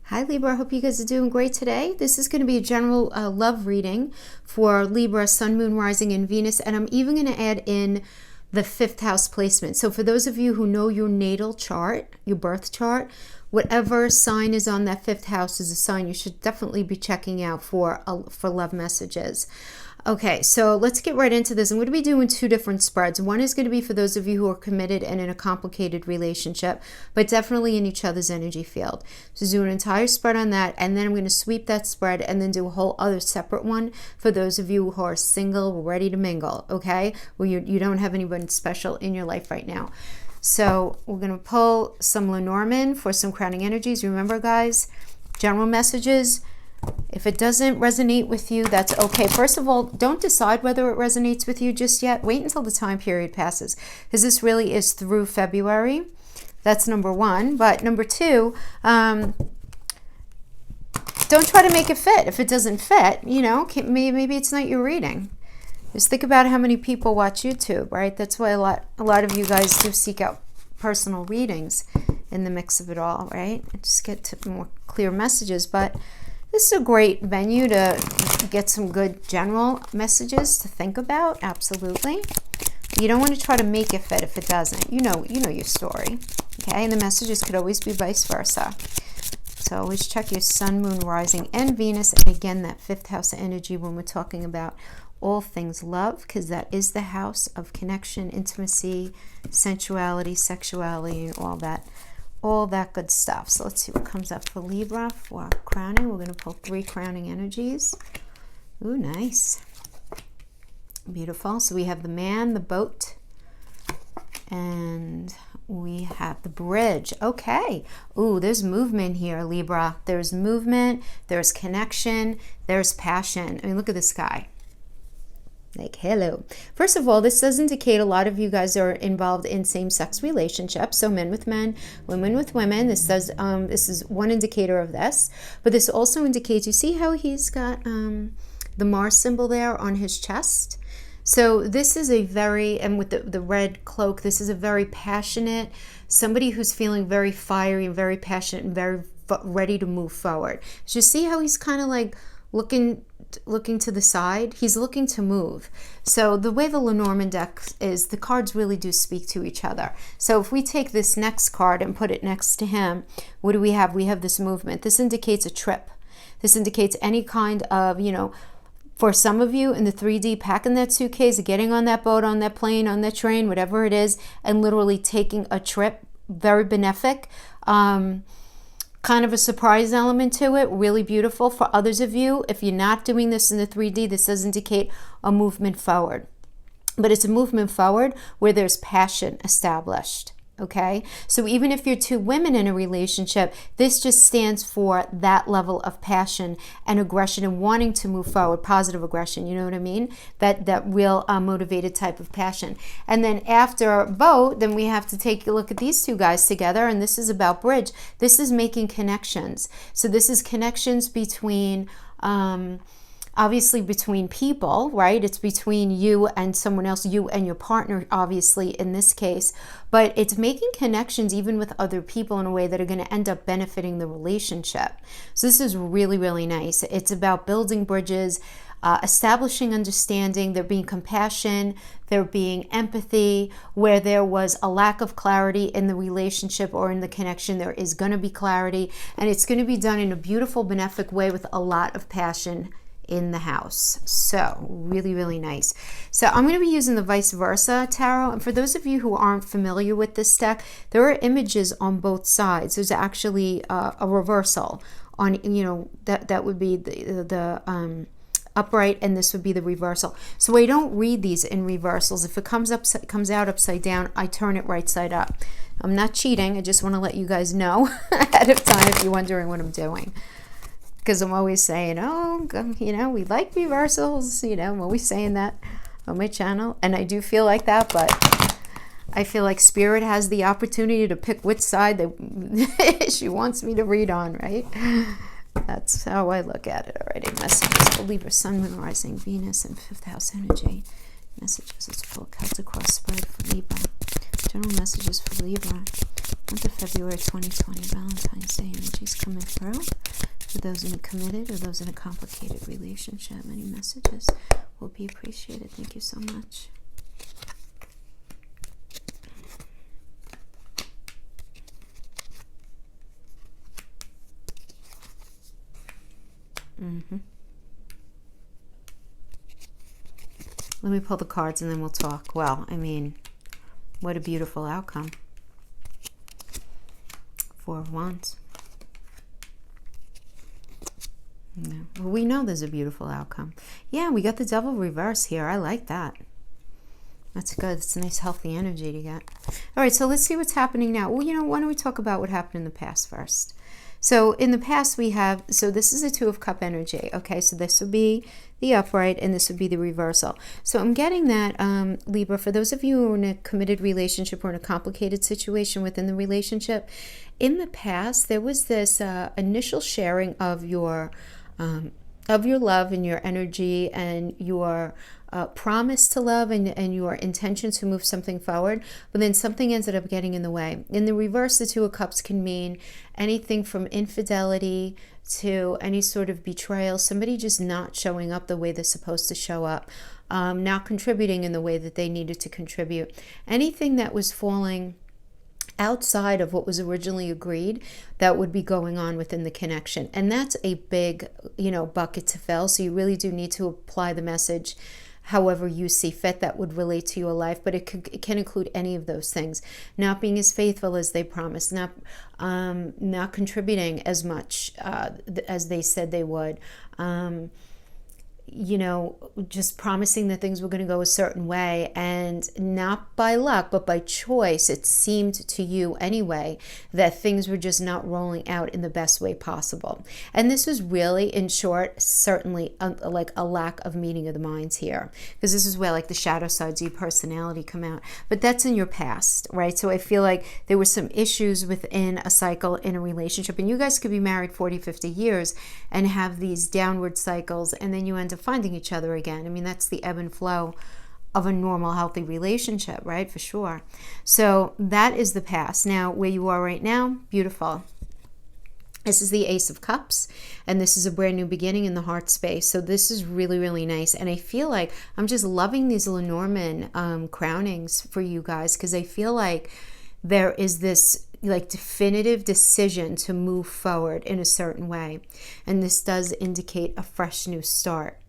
Hi Libra, I hope you guys are doing great today. This is going to be a general love reading for Libra, Sun, Moon, Rising, and Venus, and I'm even going to add in the fifth house placement. So for those of you who know your natal chart, your birth chart, whatever sign is on that fifth house is a sign you should definitely be checking out for love messages. Okay, so let's get right into this. I'm going to be doing two different spreads. One is going to be for those of you who are committed and in a complicated relationship, but definitely in each other's energy field. So do an entire spread on that, and then I'm going to sweep that spread and then do a whole other separate one for those of you who are single, ready to mingle, okay? Well, you don't have anyone special in your life right now. So we're going to pull some Lenormand for some crowning energies. Remember, guys, general messages. If it doesn't resonate with you, that's okay. First of all, don't decide whether it resonates with you just yet. Wait until the time period passes, because this really is through February. That's number one. But number two, don't try to make it fit. If it doesn't fit, maybe it's not your reading. Just think about how many people watch YouTube, right? That's why a lot of you guys do seek out personal readings in the mix of it all, right? Just get to more clear messages. But this is a great venue to get some good general messages to think about. Absolutely. You don't want to try to make it fit if it doesn't. You know your story. Okay, and the messages could always be vice versa. So always check your Sun, Moon, Rising, and Venus. And again, that fifth house energy when we're talking about all things love, because that is the house of connection, intimacy, sensuality, sexuality, and all that good stuff. So let's see what comes up for Libra for crowning. We're going to pull 3 crowning energies. Ooh, nice. Beautiful. So we have the man, the boat, and we have the bridge. Okay. Ooh, there's movement here, Libra. There's movement, there's connection, there's passion. I mean, look at the sky. Like, hello. First of all, this does indicate a lot of you guys are involved in same-sex relationships. So men with men, women with women. This is one indicator of this. But this also indicates, you see how he's got the Mars symbol there on his chest? So this is a very, and with the red cloak, this is a very passionate, somebody who's feeling very fiery and very passionate and very ready to move forward. So you see how he's kind of like looking to the side? He's looking to move. So the way the Lenormand deck is, the cards really do speak to each other. So if we take this next card and put it next to him, what do we have? We have this movement. This indicates a trip. This indicates any kind of, for some of you in the 3D, packing that suitcase, getting on that boat, on that plane, on that train, whatever it is, and literally taking a trip, very benefic. Kind of a surprise element to it, really beautiful. For others of you, if you're not doing this in the 3D, this does indicate a movement forward. But it's a movement forward where there's passion established. Okay, so even if you're two women in a relationship, this just stands for that level of passion and aggression and wanting to move forward, positive aggression, you know what I mean? That real motivated type of passion. And then after boat, then we have to take a look at these two guys together, and this is about bridge. This is making connections. So this is connections between obviously between people, right? It's between you and someone else, you and your partner, obviously, in this case. But it's making connections even with other people in a way that are going to end up benefiting the relationship. So this is really, really nice. It's about building bridges, establishing understanding, there being compassion, there being empathy. Where there was a lack of clarity in the relationship or in the connection, there is going to be clarity. And it's going to be done in a beautiful, benefic way with a lot of passion in the house. So really, really nice. So I'm going to be using the vice versa tarot, and for those of you who aren't familiar with this deck, there are images on both sides. There's actually a reversal on, that would be the upright, and this would be the reversal. So I don't read these in reversals. If it comes out upside down, I turn it right side up. I'm not cheating. I just want to let you guys know ahead of time if you're wondering what I'm doing. Because I'm always saying, we like reversals. I'm always saying that on my channel. And I do feel like that, but I feel like Spirit has the opportunity to pick which side that she wants me to read on, right? That's how I look at it already. Messages for Libra, Sun, Moon, Rising, Venus, and fifth house energy. Messages, let's pull cards across spread for Libra. General messages for Libra. Month of February 2020, Valentine's Day energy. energies coming through for those in a committed or those in a complicated relationship. Any messages will be appreciated. Thank you so much. Let me pull the cards and then we'll talk. Well, I mean, what a beautiful outcome. Four of Wands. Yeah. Well, we know there's a beautiful outcome. Yeah, we got the Devil reverse here. I like that. That's good. It's a nice healthy energy to get. All right, so let's see what's happening now. Well, why don't we talk about what happened in the past first? So in the past we have, so this is a Two of Cup energy. Okay, so this would be the upright and this would be the reversal. So I'm getting that, Libra, for those of you who are in a committed relationship or in a complicated situation within the relationship, in the past there was this initial sharing of your love and your energy and your promise to love and your intention to move something forward, but then something ended up getting in the way. In the reverse, the Two of Cups can mean anything from infidelity to any sort of betrayal, somebody just not showing up the way they're supposed to show up, not contributing in the way that they needed to contribute. Anything that was falling outside of what was originally agreed that would be going on within the connection. And that's a big, bucket to fill. So you really do need to apply the message however you see fit that would relate to your life, but it can include any of those things. Not being as faithful as they promised, not contributing as much as they said they would, just promising that things were going to go a certain way, and not by luck, but by choice, it seemed to you anyway that things were just not rolling out in the best way possible. And this was really, in short, certainly like a lack of meeting of the minds here, because this is where like the shadow sides of your personality come out. But that's in your past, right? So I feel like there were some issues within a cycle in a relationship, and you guys could be married 40, 50 years and have these downward cycles, and then you end up finding each other again. I mean, that's the ebb and flow of a normal, healthy relationship, right? For sure. So that is the past. Now, where you are right now, beautiful. This is the Ace of Cups, and this is a brand new beginning in the heart space. So this is really, really nice. And I feel like I'm just loving these Lenormand crownings for you guys, because I feel like there is this like definitive decision to move forward in a certain way. And this does indicate a fresh new start.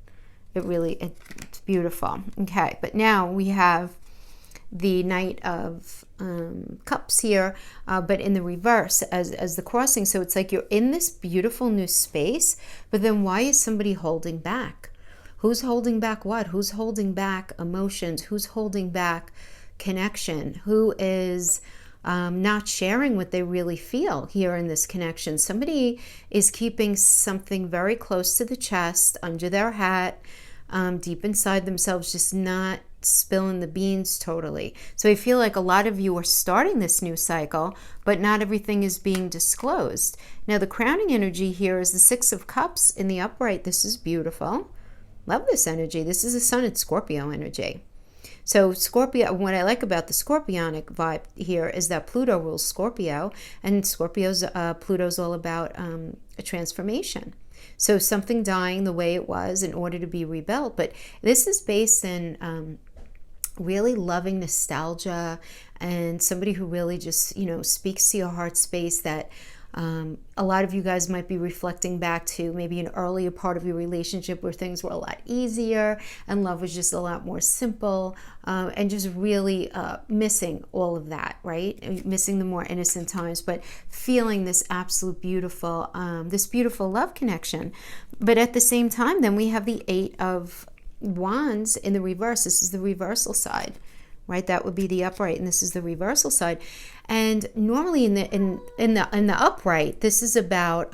It's beautiful. Okay, but now we have the Knight of Cups here, but in the reverse as the crossing. So it's like you're in this beautiful new space, but then why is somebody holding back? Who's holding back what? Who's holding back emotions? Who's holding back connection? Who is not sharing what they really feel here in this connection? Somebody is keeping something very close to the chest, under their hat, deep inside themselves, just not spilling the beans totally. So I feel like a lot of you are starting this new cycle, but not everything is being disclosed. Now the crowning energy here is the Six of Cups in the upright. This is beautiful. Love this energy. This is a Sun and Scorpio energy. So Scorpio, what I like about the Scorpionic vibe here is that Pluto rules Scorpio, and Pluto's all about a transformation. So something dying the way it was in order to be rebuilt. But this is based in really loving nostalgia, and somebody who really just, speaks to your heart space, that a lot of you guys might be reflecting back to maybe an earlier part of your relationship where things were a lot easier and love was just a lot more simple, and just really missing all of that, right? Missing the more innocent times, but feeling this absolute beautiful, this beautiful love connection. But at the same time, then we have the Eight of Wands in the reverse. This is the reversal side, right? That would be the upright, and this is the reversal side. And normally in the upright, this is about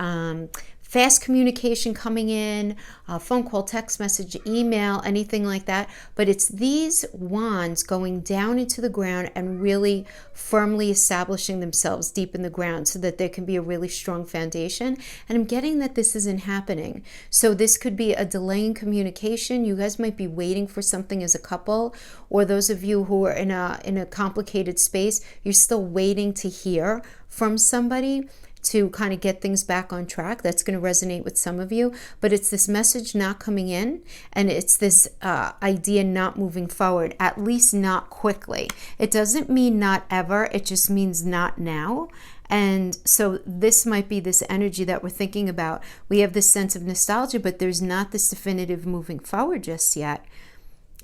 fast communication coming in, phone call, text message, email, anything like that. But it's these wands going down into the ground and really firmly establishing themselves deep in the ground so that there can be a really strong foundation. And I'm getting that this isn't happening. So this could be a delay in communication. You guys might be waiting for something as a couple, or those of you who are in a complicated space, you're still waiting to hear from somebody. to kind of get things back on track. That's going to resonate with some of you, but it's this message not coming in, and it's this idea not moving forward, at least not quickly. It doesn't mean not ever, it just means not now. And so this might be this energy that we're thinking about. We have this sense of nostalgia, but there's not this definitive moving forward just yet.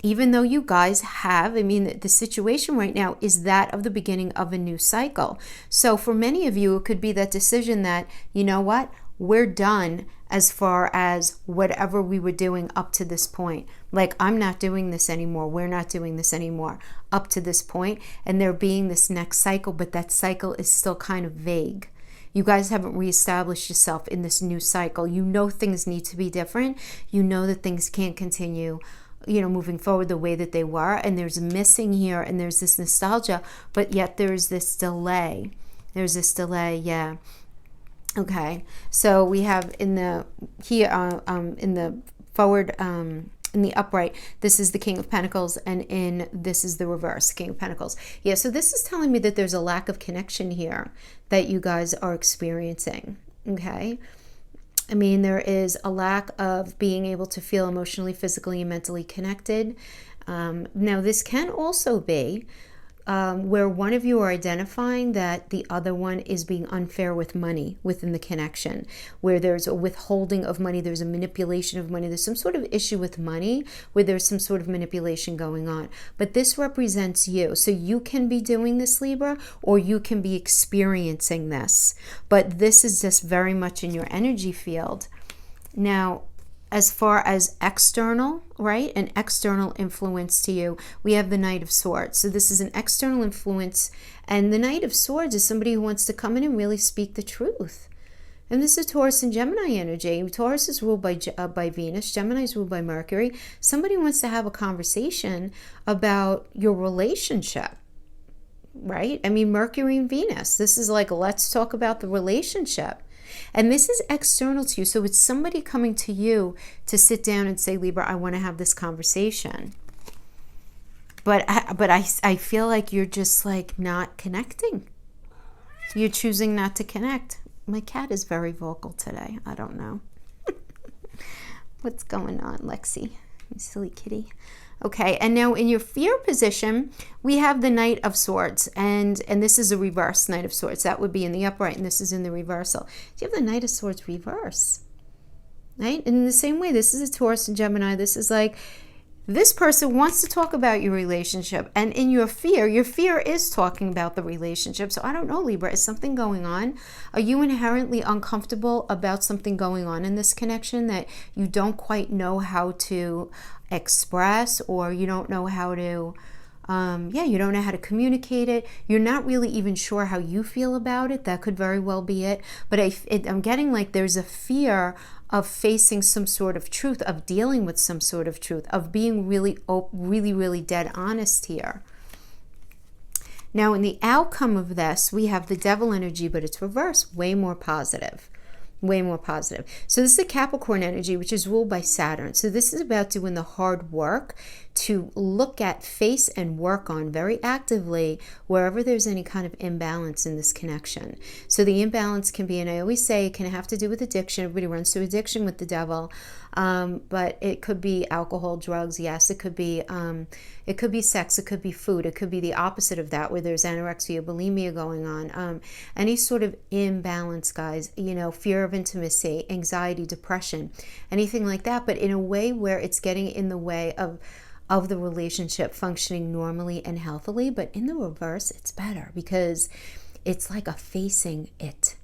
Even though you guys have, I mean, the situation right now is that of the beginning of a new cycle. So for many of you, it could be that decision that, you know what, we're done as far as whatever we were doing up to this point. Like, I'm not doing this anymore. We're not doing this anymore up to this point. And there being this next cycle, but that cycle is still kind of vague. You guys haven't reestablished yourself in this new cycle. You know things need to be different. You know that things can't continue, you know, moving forward the way that they were. And there's a missing here, and there's this nostalgia, but yet there's this delay. There's this delay, yeah. Okay, so we have in the here in the forward in the upright, this is the King of Pentacles, and in this is the reverse, King of Pentacles. Yeah, so this is telling me that there's a lack of connection here that you guys are experiencing. Okay, I mean, there is a lack of being able to feel emotionally, physically, and mentally connected. Now, this can also be where one of you are identifying that the other one is being unfair with money within the connection, where there's a withholding of money, there's a manipulation of money, there's some sort of issue with money where there's some sort of manipulation going on. But this represents you. So you can be doing this, Libra, or you can be experiencing this. But this is just very much in your energy field. Now, as far as external, right, an external influence to you, we have the Knight of Swords. So this is an external influence, and the Knight of Swords is somebody who wants to come in and really speak the truth. And this is Taurus and Gemini energy. Taurus is ruled by Venus. Gemini is ruled by Mercury. Somebody wants to have a conversation about your relationship, right? I mean, Mercury and Venus. This is like, let's talk about the relationship. And this is external to you. So it's somebody coming to you to sit down and say, Libra, I want to have this conversation. But I feel like you're just like not connecting. You're choosing not to connect. My cat is very vocal today. I don't know. What's going on, Lexi? You silly kitty. Okay, and now in your fear position, we have the Knight of Swords, and this is a reverse Knight of Swords. That would be in the upright, and this is in the reversal. So you have the Knight of Swords reverse, right? And in the same way, this is a Taurus and Gemini. This is like, this person wants to talk about your relationship, and in your fear is talking about the relationship. So I don't know, Libra, is something going on? Are you inherently uncomfortable about something going on in this connection that you don't quite know how to express, or you don't know how to you don't know how to communicate it? You're not really even sure how you feel about it. That could very well be it. But I'm getting like there's a fear of facing some sort of truth, of dealing with some sort of truth, of being really dead honest here. Now, in the outcome of this, we have the Devil energy, but it's reversed, way more positive. Way more positive. So this is the Capricorn energy, which is ruled by Saturn. So this is about doing the hard work to look at, face, and work on very actively wherever there's any kind of imbalance in this connection. So the imbalance can be, and I always say it can have to do with addiction. Everybody runs to addiction with the devil. But it could be alcohol, drugs, yes. It could be sex, it could be food, it could be the opposite of that, where there's anorexia, bulimia going on. Any sort of imbalance, guys, you know, fear of intimacy, anxiety, depression, anything like that, but in a way where it's getting in the way of the relationship functioning normally and healthily. But in the reverse, it's better because it's like a facing it.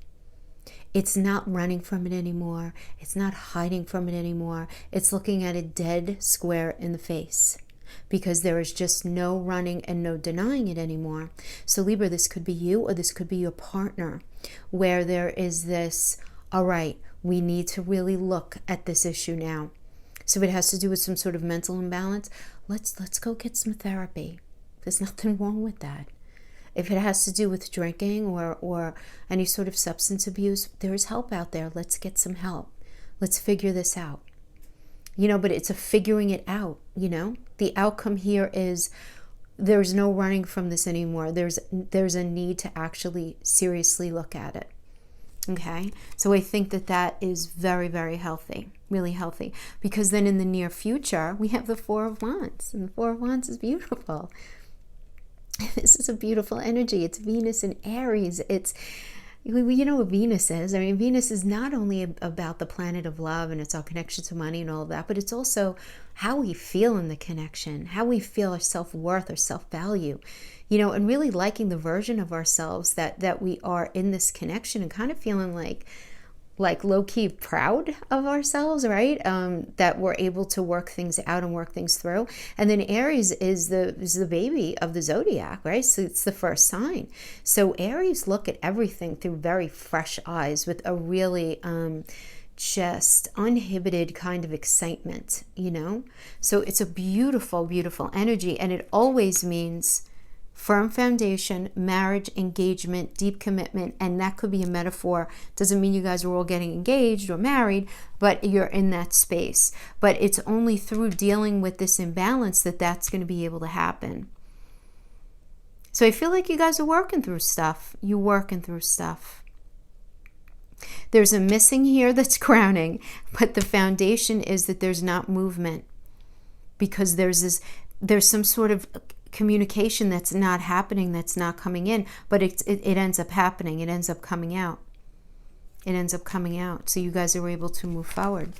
It's not running from it anymore. It's not hiding from it anymore. It's looking at it dead square in the face, because there is just no running and no denying it anymore. So Libra, this could be you, or this could be your partner, where there is this, all right, we need to really look at this issue now. So if it has to do with some sort of mental imbalance, let's go get some therapy. There's nothing wrong with that. If it has to do with drinking or any sort of substance abuse, there is help out there. Let's get some help. Let's figure this out. You know, but it's a figuring it out, you know. The outcome here is there's no running from this anymore. There's a need to actually seriously look at it. Okay, so I think that that is very, very healthy, really healthy, because then in the near future, we have the Four of Wands, and the Four of Wands is beautiful. This is a beautiful energy. It's Venus in Aries. It's, you know what Venus is. I mean, Venus is not only about the planet of love and it's our connection to money and all of that, but it's also how we feel in the connection, how we feel our self-worth or self-value, you know, and really liking the version of ourselves that we are in this connection, and kind of feeling like low-key proud of ourselves, right? That we're able to work things out and work things through. And then Aries is the baby of the zodiac, right? So it's the first sign. So Aries look at everything through very fresh eyes, with a really just uninhibited kind of excitement, you know? So it's a beautiful, beautiful energy, and it always means firm foundation, marriage, engagement, deep commitment, and that could be a metaphor. Doesn't mean you guys are all getting engaged or married, but you're in that space. But it's only through dealing with this imbalance that that's going to be able to happen. So I feel like you guys are working through stuff. You're working through stuff. There's a missing here that's crowning, but the foundation is that there's not movement, because there's some sort of communication that's not happening, that's not coming in, but it ends up happening. It ends up coming out. It ends up coming out. So you guys are able to move forward.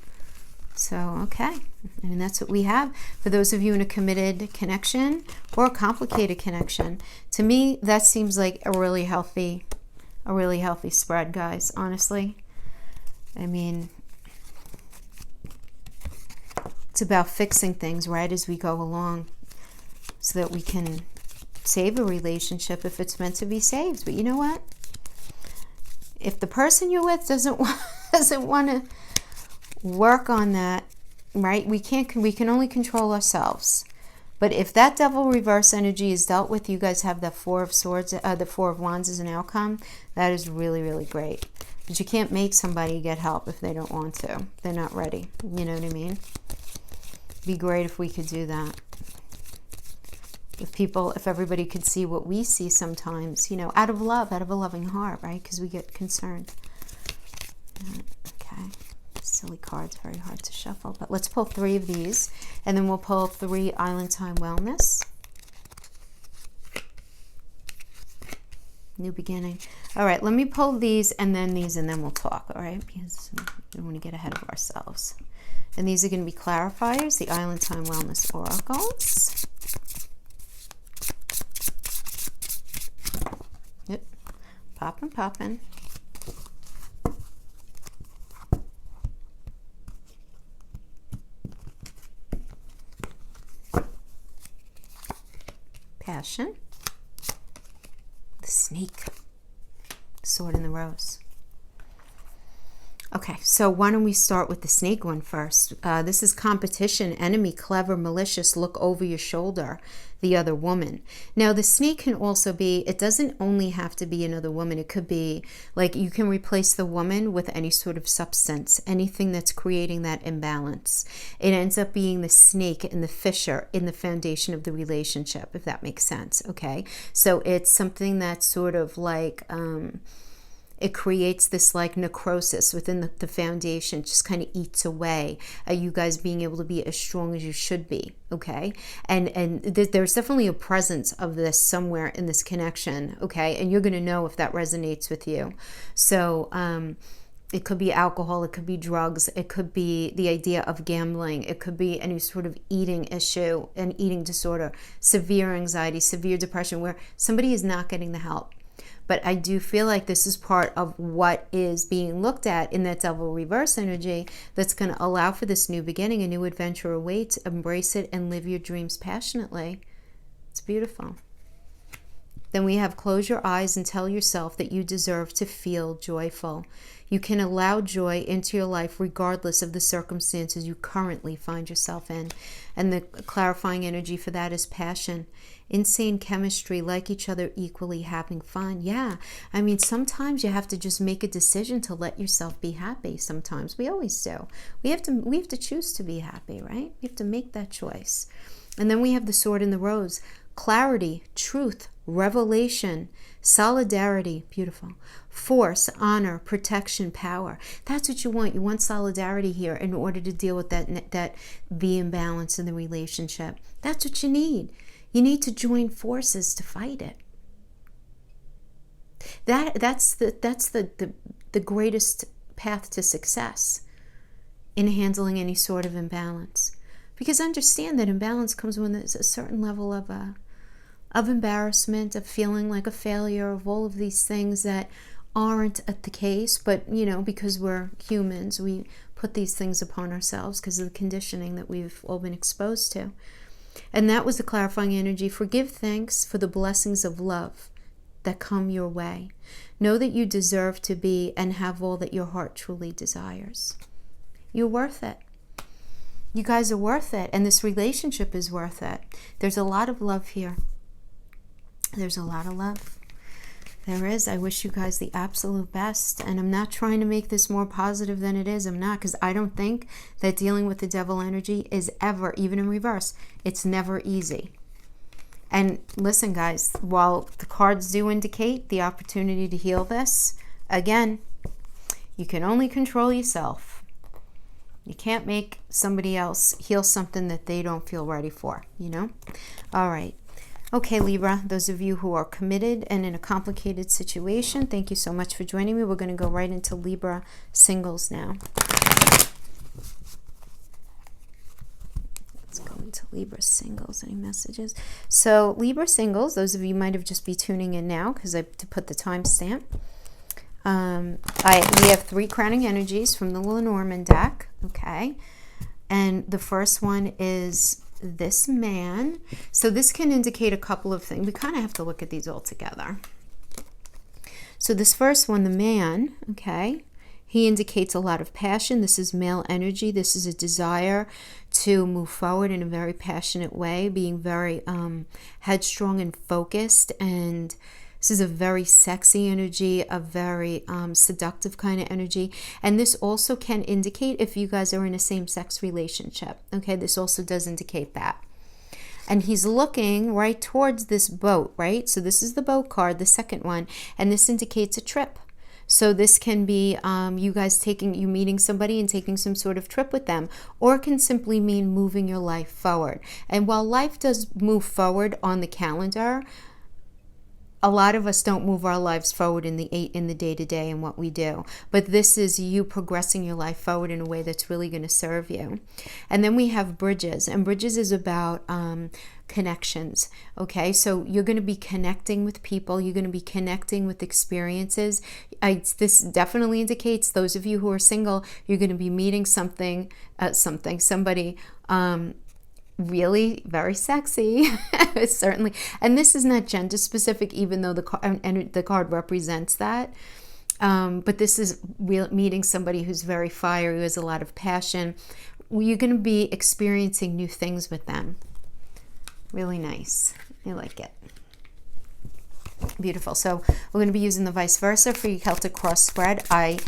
So, okay. And that's what we have. For those of you in a committed connection or a complicated connection, to me, that seems like a really healthy spread, guys, honestly. I mean, it's about fixing things right as we go along, so that we can save a relationship if it's meant to be saved. But you know what? If the person you're with doesn't want to work on that, right? We can only control ourselves. But if that devil reverse energy is dealt with, you guys have that Four of Swords, the Four of Wands as an outcome. That is really, really great. But you can't make somebody get help if they don't want to. They're not ready. You know what I mean? It'd be great if we could do that. If everybody could see what we see sometimes, you know, out of love, out of a loving heart, right? Because we get concerned. Okay. Silly cards, very hard to shuffle. But let's pull 3 of these, and then we'll pull 3 Island Time Wellness. New beginning. All right, let me pull these and then these, and then we'll talk, all right? Because we don't want to get ahead of ourselves. And these are going to be clarifiers, the Island Time Wellness Oracles. Yep, popping. Passion. The snake. Sword in the rose. Okay, so why don't we start with the snake one first? This is competition, enemy, clever, malicious, look over your shoulder, the other woman. Now, the snake can also be, it doesn't only have to be another woman. It could be, like, you can replace the woman with any sort of substance, anything that's creating that imbalance. It ends up being the snake and the fisher in the foundation of the relationship, if that makes sense, okay? So it's something that's sort of like... it creates this like necrosis within the foundation, just kind of eats away at you guys being able to be as strong as you should be, okay? And there's definitely a presence of this somewhere in this connection, okay? And you're going to know if that resonates with you. So it could be alcohol, it could be drugs, it could be the idea of gambling, it could be any sort of eating issue, an eating disorder, severe anxiety, severe depression, where somebody is not getting the help. But I do feel like this is part of what is being looked at in that devil reverse energy that's going to allow for this new beginning, a new adventure awaits. Embrace it and live your dreams passionately. It's beautiful. Then we have close your eyes and tell yourself that you deserve to feel joyful. You can allow joy into your life regardless of the circumstances you currently find yourself in. And the clarifying energy for that is passion. Insane chemistry, like each other equally, having fun. Yeah, I mean, sometimes you have to just make a decision to let yourself be happy. Sometimes we always do. We have to choose to be happy, right? We have to make that choice. And then we have the sword and the rose. Clarity, truth, revelation, solidarity, beautiful, force, honor, protection, power. That's what you want. You want solidarity here in order to deal with the imbalance in the relationship. That's what you need. You need to join forces to fight it. That's the greatest path to success in handling any sort of imbalance. Because understand that imbalance comes when there's a certain level of embarrassment, of feeling like a failure, of all of these things that aren't the case. But, because we're humans, we put these things upon ourselves because of the conditioning that we've all been exposed to. And that was the clarifying energy. Forgive thanks for the blessings of love that come your way. Know that you deserve to be and have all that your heart truly desires. You're worth it. You guys are worth it. And this relationship is worth it. There's a lot of love here. There's a lot of love. There is. I wish you guys the absolute best. And I'm not trying to make this more positive than it is. I'm not, because I don't think that dealing with the devil energy is ever, even in reverse, it's never easy. And listen, guys, while the cards do indicate the opportunity to heal this, again, you can only control yourself. You can't make somebody else heal something that they don't feel ready for, All right. Okay, Libra, those of you who are committed and in a complicated situation, thank you so much for joining me. We're going to go right into Libra Singles now. Let's go into Libra Singles. Any messages? So Libra Singles, those of you might have just be tuning in now because I have to put the timestamp. We have 3 crowning energies from the Lenormand deck. Okay. And the first one is this man. So this can indicate a couple of things. We kind of have to look at these all together. So this first one, the man, okay, he indicates a lot of passion. This is male energy. This is a desire to move forward in a very passionate way, being very headstrong and focused. And this is a very sexy energy, a very seductive kind of energy. And this also can indicate if you guys are in a same-sex relationship. Okay, this also does indicate that. And he's looking right towards this boat, right? So this is the boat card, the second one. And this indicates a trip. So this can be you guys meeting somebody and taking some sort of trip with them, or it can simply mean moving your life forward. And while life does move forward on the calendar, a lot of us don't move our lives forward in the day-to-day and what we do. But this is you progressing your life forward in a way that's really going to serve you. And then we have bridges. And bridges is about connections. Okay, so you're going to be connecting with people. You're going to be connecting with experiences. This definitely indicates those of you who are single, you're going to be meeting somebody really very sexy, certainly. And this is not gender specific, even though the card represents that. But this is meeting somebody who's very fiery, who has a lot of passion. You're going to be experiencing new things with them. Really nice. I like it. Beautiful. So we're going to be using the vice versa for your Celtic cross spread. I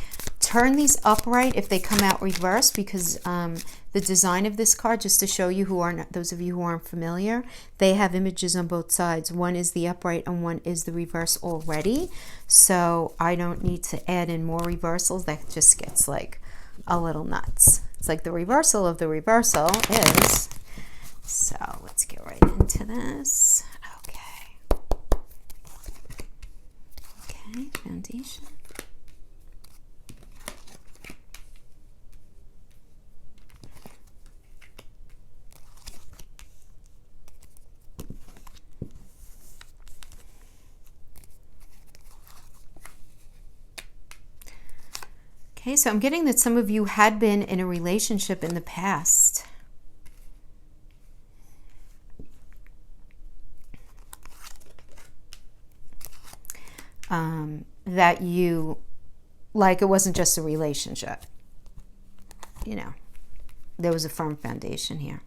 turn these upright if they come out reverse because the design of this card, just to show you those of you who aren't familiar, they have images on both sides. One is the upright and one is the reverse already. So I don't need to add in more reversals. That just gets like a little nuts. It's like the reversal of the reversal is. So let's get right into this. Okay, foundation. Okay, so I'm getting that some of you had been in a relationship in the past. That you, like, it wasn't just a relationship. There was a firm foundation here.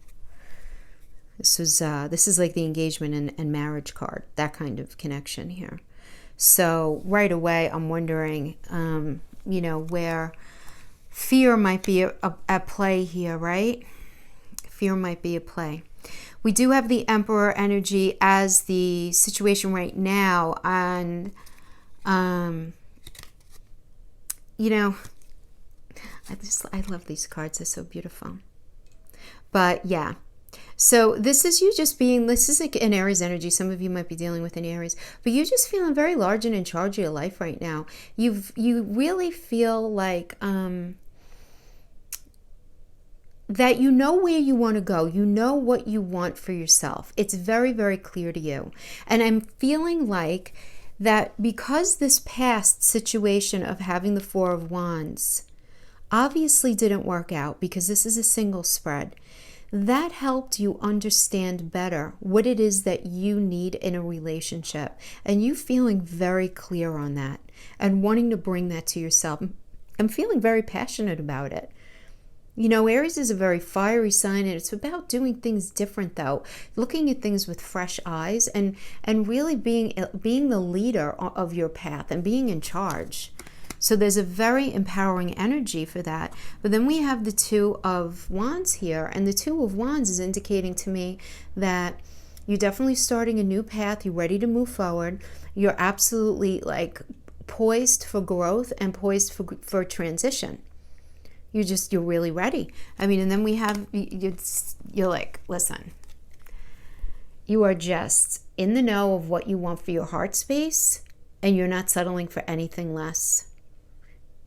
This is like the engagement and marriage card, that kind of connection here. So right away, I'm wondering, where fear might be at play here, right? Fear might be at play. We do have the Emperor energy as the situation right now. And, you know, I love these cards. They're so beautiful. But yeah. So this is you just being, this is like an Aries energy. Some of you might be dealing with an Aries, but you're just feeling very large and in charge of your life right now. You really feel like that you know where you want to go. You know what you want for yourself. It's very, very clear to you. And I'm feeling like that because this past situation of having the Four of Wands obviously didn't work out, because this is a single spread, that helped you understand better what it is that you need in a relationship. And you feeling very clear on that and wanting to bring that to yourself. I'm feeling very passionate about it. You know, Aries is a very fiery sign, and it's about doing things different, though. Looking at things with fresh eyes and really being the leader of your path and being in charge. So there's a very empowering energy for that. But then we have the Two of Wands here, and the Two of Wands is indicating to me that you're definitely starting a new path. You're ready to move forward. You're absolutely like poised for growth and poised for transition. You're really ready. I mean, and then we have, you're like, listen, you are just in the know of what you want for your heart space, and you're not settling for anything less.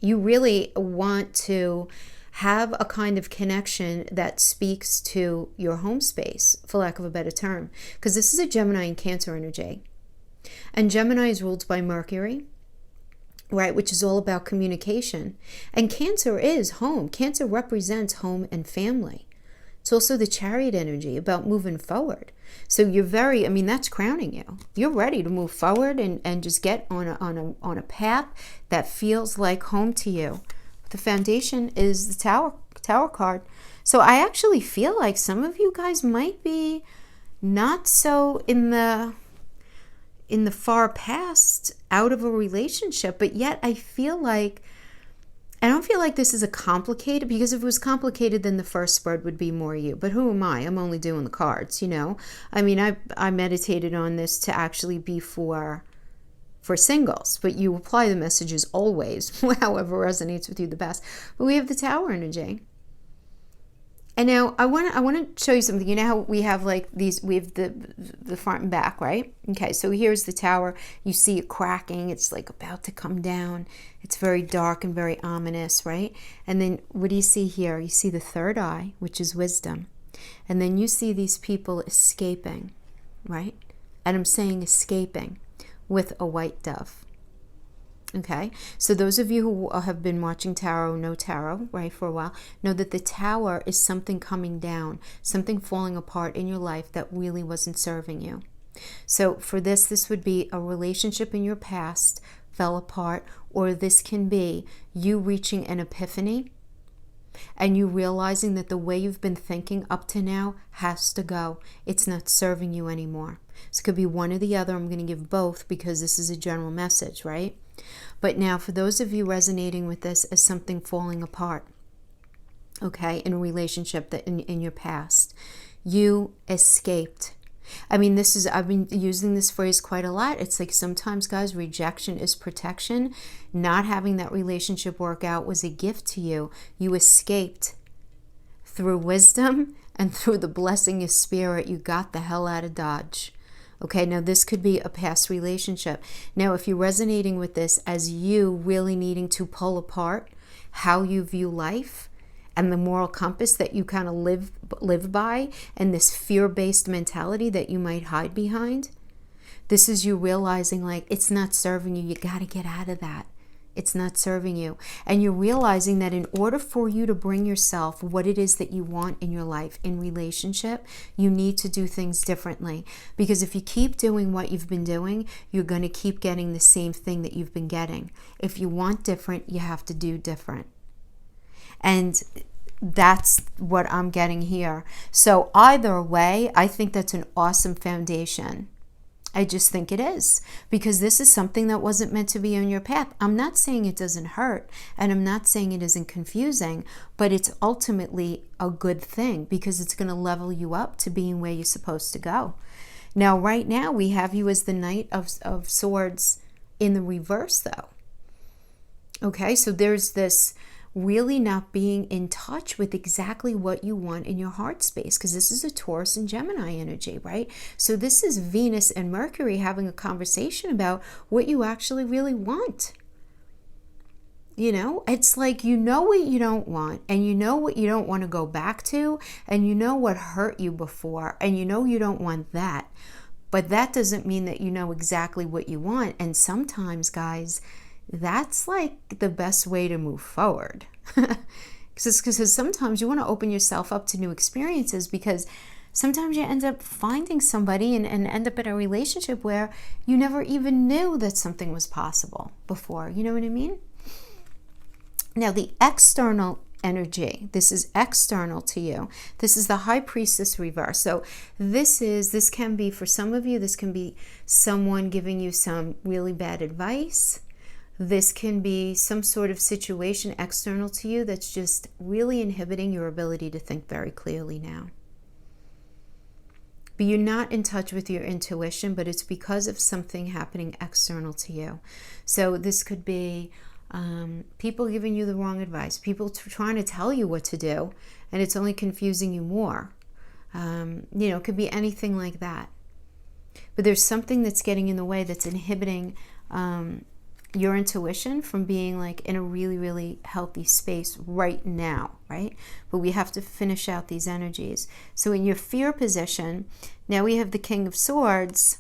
You really want to have a kind of connection that speaks to your home space, for lack of a better term, because this is a Gemini and Cancer energy. And Gemini is ruled by Mercury, right, which is all about communication. And Cancer is home. Cancer represents home and family. It's also the Chariot energy, about moving forward. So you're very, I mean, that's crowning you. You're ready to move forward and just get on a path that feels like home to you. The foundation is the Tower card. So I actually feel like some of you guys might be not so in the far past out of a relationship, but yet I don't feel like this is a complicated, because if it was complicated, then the first spread would be more you. But who am I? I'm only doing the cards, you know? I mean, I meditated on this to actually be for singles, but you apply the messages always, however resonates with you the best. But we have the Tower energy. And now I want to show you something. You know how we have like these, we have the front and back, right? Okay, so here's the Tower. You see it cracking. It's like about to come down. It's very dark and very ominous, right? And then what do you see here? You see the third eye, which is wisdom. And then you see these people escaping, right? And I'm saying escaping with a white dove. Okay, so those of you who have been watching tarot, know tarot, right, for a while, know that the Tower is something coming down, something falling apart in your life that really wasn't serving you. So for this would be a relationship in your past fell apart, or this can be you reaching an epiphany and you realizing that the way you've been thinking up to now has to go. It's not serving you anymore. So it could be one or the other. I'm going to give both because this is a general message, right? But now for those of you resonating with this as something falling apart, okay, in a relationship that in your past, you escaped. I mean, I've been using this phrase quite a lot. It's like sometimes, guys, rejection is protection. Not having that relationship work out was a gift to you. You escaped through wisdom and through the blessing of spirit. You got the hell out of Dodge. Okay, now this could be a past relationship. Now, if you're resonating with this as you really needing to pull apart how you view life and the moral compass that you kind of live by, and this fear-based mentality that you might hide behind, this is you realizing like it's not serving you. You got to get out of that. It's not serving you. And you're realizing that in order for you to bring yourself what it is that you want in your life, in relationship, you need to do things differently. Because if you keep doing what you've been doing, you're going to keep getting the same thing that you've been getting. If you want different, you have to do different. And that's what I'm getting here. So either way, I think that's an awesome foundation I just think it is, because this is something that wasn't meant to be on your path. I'm not saying it doesn't hurt, and I'm not saying it isn't confusing, but it's ultimately a good thing because it's going to level you up to being where you're supposed to go. Now, right now, we have you as the Knight of Swords in the reverse, though. Okay, so there's this really not being in touch with exactly what you want in your heart space, because this is a Taurus and Gemini energy, right? So this is Venus and Mercury having a conversation about what you actually really want. You know, it's like, you know what you don't want, and you know what you don't want to go back to, and you know what hurt you before, and you know you don't want that. But that doesn't mean that you know exactly what you want. And sometimes, guys, that's like the best way to move forward. Because sometimes you want to open yourself up to new experiences, because sometimes you end up finding somebody and end up in a relationship where you never even knew that something was possible before. You know what I mean? Now, the external energy, this is external to you. This is the High Priestess reverse. So this can be, for some of you, this can be someone giving you some really bad advice. This can be some sort of situation external to you that's just really inhibiting your ability to think very clearly now. But you're not in touch with your intuition, but it's because of something happening external to you. So this could be people giving you the wrong advice, people trying to tell you what to do, and it's only confusing you more. It could be anything like that. But there's something that's getting in the way, that's inhibiting your intuition from being like in a really, really healthy space right now, right? But we have to finish out these energies. So in your fear position, now we have the King of Swords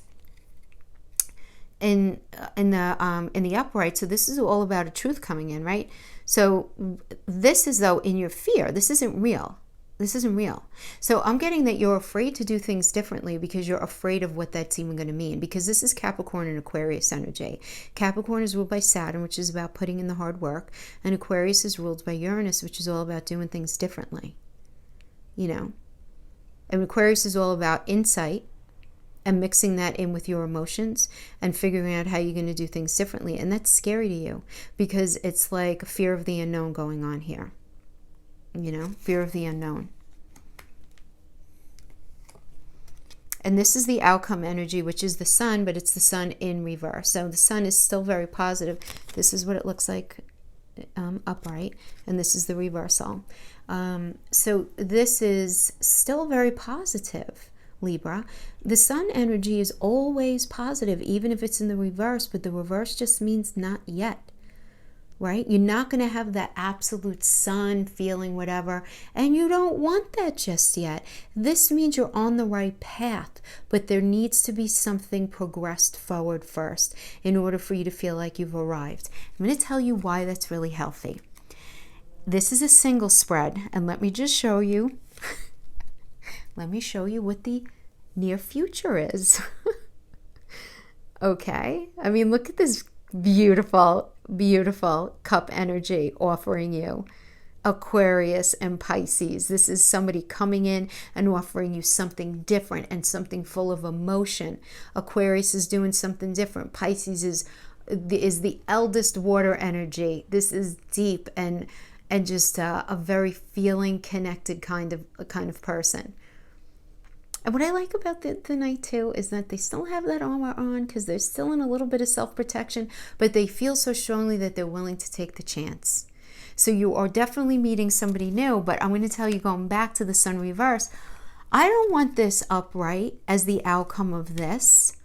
in the upright. So this is all about a truth coming in, right? So this is, though, in your fear. This isn't real. This isn't real. So I'm getting that you're afraid to do things differently because you're afraid of what that's even going to mean, because this is Capricorn and Aquarius energy. Capricorn is ruled by Saturn, which is about putting in the hard work, and Aquarius is ruled by Uranus, which is all about doing things differently. And Aquarius is all about insight and mixing that in with your emotions and figuring out how you're going to do things differently. And that's scary to you because it's like a fear of the unknown going on here. Fear of the unknown. And this is the outcome energy, which is the Sun, but it's the Sun in reverse. So the Sun is still very positive. This is what it looks like upright, and this is the reversal. So this is still very positive, Libra. The Sun energy is always positive, even if it's in the reverse, but the reverse just means not yet. Right? You're not going to have that absolute sun feeling, whatever, and you don't want that just yet. This means you're on the right path, but there needs to be something progressed forward first in order for you to feel like you've arrived. I'm going to tell you why that's really healthy. This is a single spread, and let me just show you. Let me show you what the near future is. Okay? I mean, look at this beautiful, beautiful cup energy offering you Aquarius and Pisces. This is somebody coming in and offering you something different and something full of emotion. Aquarius is doing something different. Pisces is the eldest water energy. This is deep and just a very feeling connected kind of person. And what I like about the Knight too is that they still have that armor on because they're still in a little bit of self-protection, but they feel so strongly that they're willing to take the chance. So you are definitely meeting somebody new, but I'm going to tell you, going back to the Sun reverse, I don't want this upright as the outcome of this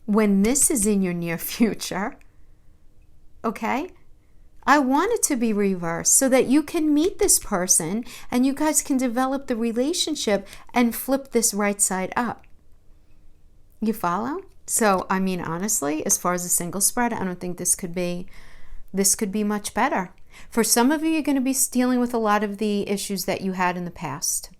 when this is in your near future. Okay? I want it to be reversed so that you can meet this person and you guys can develop the relationship and flip this right side up. You follow? So, I mean, honestly, as far as a single spread, I don't think this could be much better. For some of you, you're going to be dealing with a lot of the issues that you had in the past.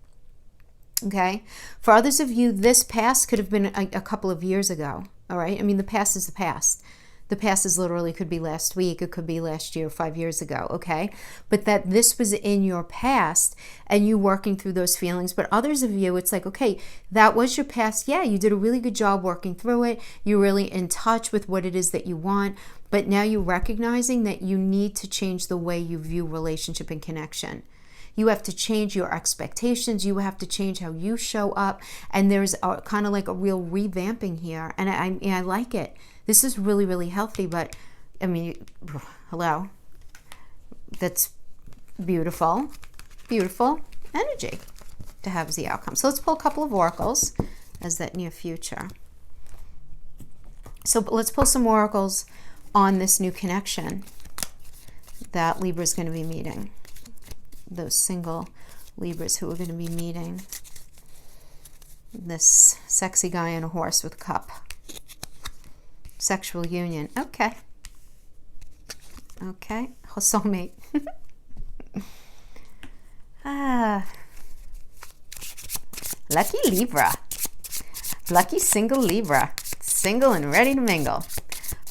Okay? For others of you, this past could have been a couple of years ago. All right? I mean, the past is the past. The past is literally could be last week, it could be last year, 5 years ago, okay? But that this was in your past and you working through those feelings. But others of you, it's like, okay, that was your past. Yeah, you did a really good job working through it. You're really in touch with what it is that you want. But now you're recognizing that you need to change the way you view relationship and connection. You have to change your expectations. You have to change how you show up. And there's kind of like a real revamping here. And I like it. This is really, really healthy. But, I mean, hello. That's beautiful. Beautiful energy to have as the outcome. So let's pull a couple of oracles as that near future. So let's pull some oracles on this new connection that Libra is going to be meeting. Those single Libras who are going to be meeting this sexy guy on a horse with a cup. Sexual union. Okay. Okay. Soulmate. Lucky Libra. Lucky single Libra. Single and ready to mingle.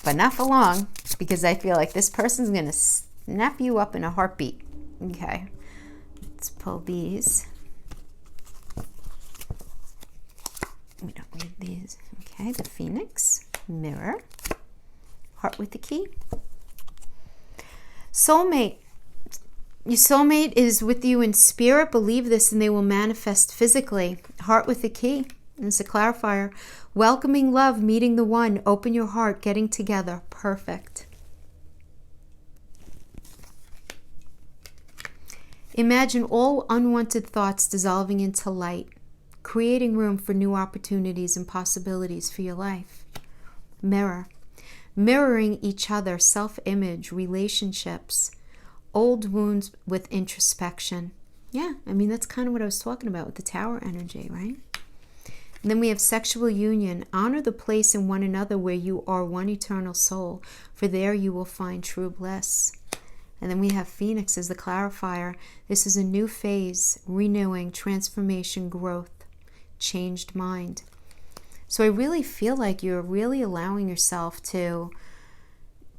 But not for long, because I feel like this person's going to snap you up in a heartbeat. Okay. Let's pull these. We don't need these. Okay, the Phoenix, Mirror, Heart with the Key. Soulmate. Your soulmate is with you in spirit. Believe this and they will manifest physically. Heart with the Key. And it's a clarifier. Welcoming love, meeting the one. Open your heart, getting together. Perfect. Imagine all unwanted thoughts dissolving into light, creating room for new opportunities and possibilities for your life. Mirror. Mirroring each other, self-image, relationships, old wounds with introspection. Yeah, I mean, that's kind of what I was talking about with the Tower energy, right? And then we have sexual union. Honor the place in one another where you are one eternal soul, for there you will find true bliss. And then we have Phoenix as the clarifier. This is a new phase, renewing, transformation, growth, changed mind. So I really feel like you're really allowing yourself to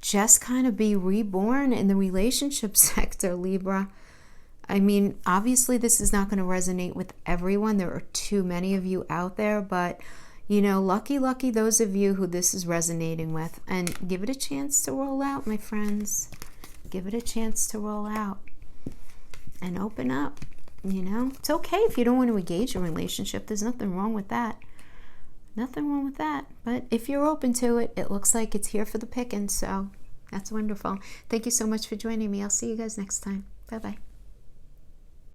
just kind of be reborn in the relationship sector, Libra. I mean, obviously this is not going to resonate with everyone. There are too many of you out there, but you know, lucky those of you who this is resonating with. And give it a chance to roll out, my friends. Give it a chance to roll out and open up, you know. It's okay if you don't want to engage in a relationship. There's nothing wrong with that. Nothing wrong with that. But if you're open to it, it looks like it's here for the picking. So that's wonderful. Thank you so much for joining me. I'll see you guys next time. Bye-bye.